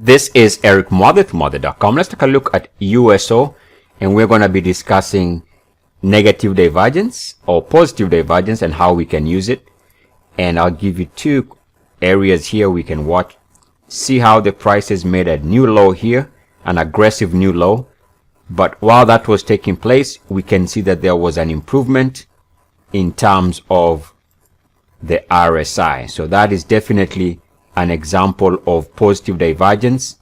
This is Eric Mother, Mother.com. Let's take a look at USO, and we're going to be discussing negative divergence or positive divergence and how we can use it. And I'll give you two areas here we can watch. See how the prices made a new low here, an aggressive new low. But while that was taking place, we can see that there was an improvement in terms of the RSI. So that is definitely an example of positive divergence.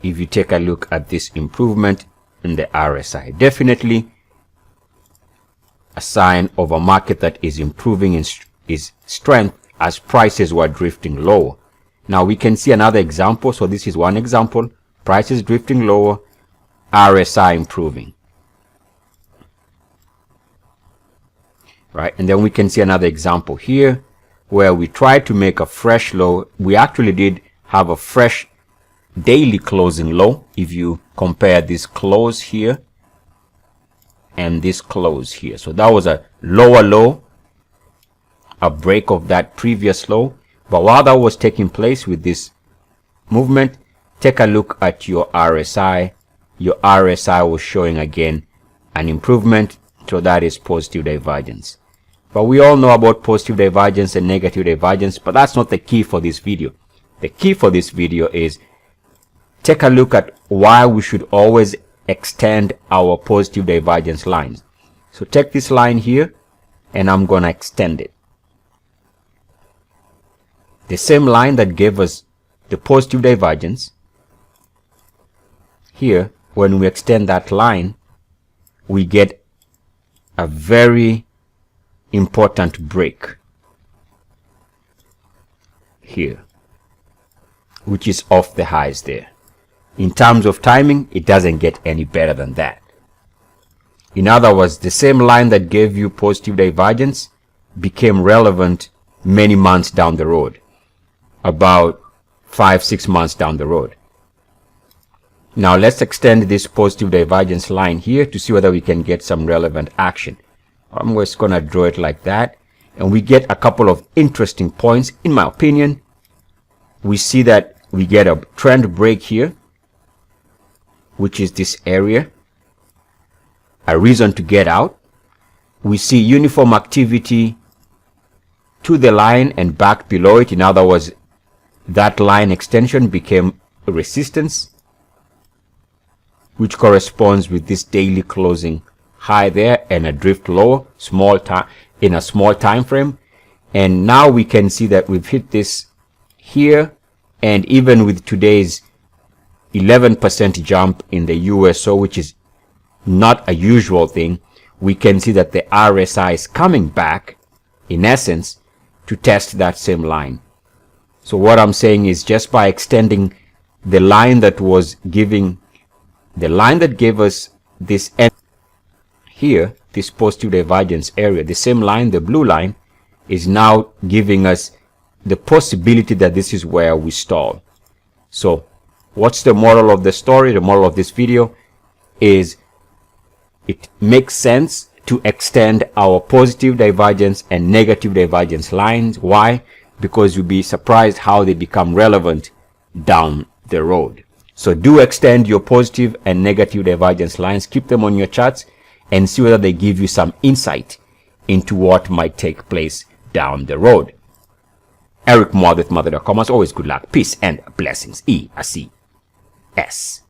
If you take a look at this improvement in the RSI, definitely a sign of a market that is improving in its strength as prices were drifting lower. Now we can see another example. So this is one example: prices drifting lower, RSI improving, right? And then we can see another example here where we tried to make a fresh low. We actually did have a fresh daily closing low. If you compare this close here and this close here, so that was a lower low, a break of that previous low. But while that was taking place with this movement, take a look at your RSI. Your RSI was showing again an improvement, so that is positive divergence. But we all know about positive divergence and negative divergence, but that's not the key for this video. The key for this video is take a look at why we should always extend our positive divergence lines. So take this line here and I'm going to extend it. The same line that gave us the positive divergence. Here, when we extend that line, we get a very important break here, which is off the highs there. In terms of timing, it doesn't get any better than that. In other words, the same line that gave you positive divergence became relevant many months down the road, about 5-6 months down the road. Now let's extend this positive divergence line here to see whether we can get some relevant action. I'm just going to draw it like that, and we get a couple of interesting points. In my opinion, we see that we get a trend break here, which is this area, a reason to get out. We see uniform activity to the line and back below it. In other words, that line extension became resistance, which corresponds with this daily closing high there and a drift lower, in a small time frame. And now we can see that we've hit this here, and even with today's 11% jump in the USO, which is not a usual thing, we can see that the RSI is coming back in essence to test that same line. So what I'm saying is, just by extending the line that was giving, the line that gave us this end here, this positive divergence area, the same line, the blue line, is now giving us the possibility that this is where we stall. So what's the moral of the story? The moral of this video is it makes sense to extend our positive divergence and negative divergence lines. Why? Because you'll be surprised how they become relevant down the road. So do extend your positive and negative divergence lines. Keep them on your charts and see whether they give you some insight into what might take place down the road. Eric Mother, Mother.com. As always, good luck, peace, and blessings. EACS.